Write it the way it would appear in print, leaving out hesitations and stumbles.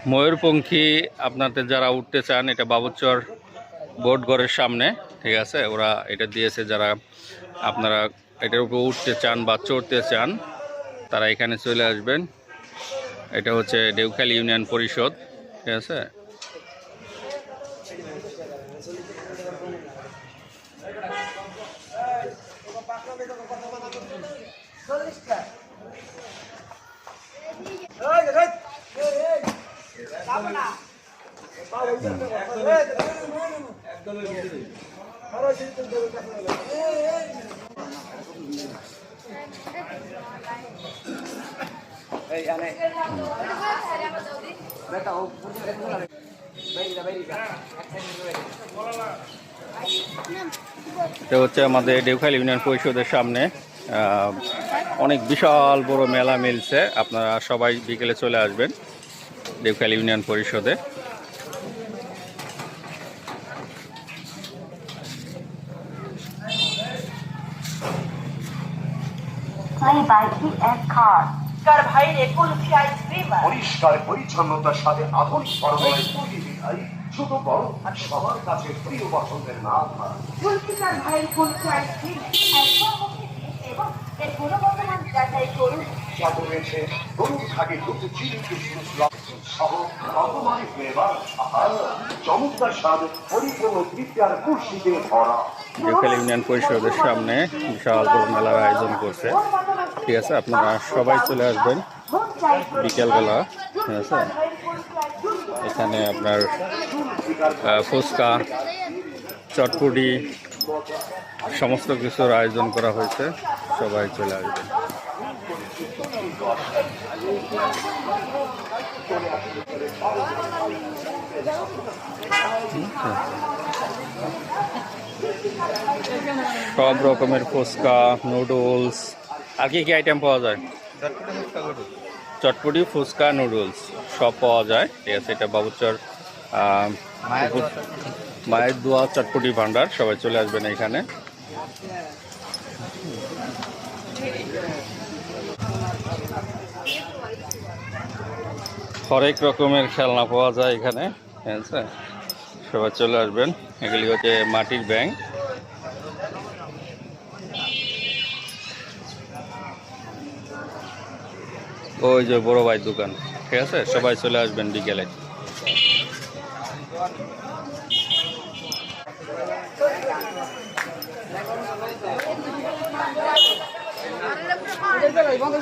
ময়ূরপঙ্খী আপনাদের যারা উঠতে চান, এটা বাবুচর বোটঘরের সামনে, ঠিক আছে। ওরা এটা দিয়েছে, যারা আপনারা এটার উপর উঠতে চান বা চড়তে চান তারা এখানে চলে আসবেন। এটা হচ্ছে ডেউখালী ইউনিয়ন পরিষদ, ঠিক আছে। এটা হচ্ছে আমাদের ডেউখালী ইউনিয়ন পরিষদের সামনে অনেক বিশাল বড় মেলা মিলছে। আপনারা সবাই বিকেলে চলে আসবেন ডেউখালী ইউনিয়ন পরিষদে। পরিষ্কার পরিচ্ছন্নতার সাথে আধুনিক পরম্পরায় তৈরি মিঠাই, ছোট বড় সবার কাছে প্রিয় পছন্দের নাম। রয়েছে গরুর খাগে দুধ চিনি সহ রকমারি ফ্লেভার, চমৎকার স্বাদ, পরিপূর্ণ তৃপ্তি আর খুশিতে ভরা। ডেউখালী ইউনিয়ন পরিষদের সামনে বিশাল বড় মেলার আয়োজন করছে, ঠিক আছে। আপনারা সবাই চলে আসবেন বিকেলবেলা, ঠিক আছে। এখানে আপনার ফুচকা, চটপটি সমস্ত কিছুর আয়োজন করা হয়েছে, সবাই চলে আসবেন। সব রকমের ফুচকা, নুডলস, আর কি কি আইটেম পাওয়া যায়? চটপটি, ফুচকা, নুডলস সব পাওয়া যায়, ঠিক আছে। এটা বাবুচর মায়ের দোয়া চটপটি ভান্ডার, সবাই চলে আসবেন এখানে। হরেক রকমের খেলনা পাওয়া যায় এখানে, ঠিক আছে। সবাই চলে আসবেন। এগুলি হচ্ছে মাটির ব্যাংক। ওই যে বড় ভাই দোকান, ঠিক আছে। সবাই চলে আসবেন বিকেলে। বন্ধ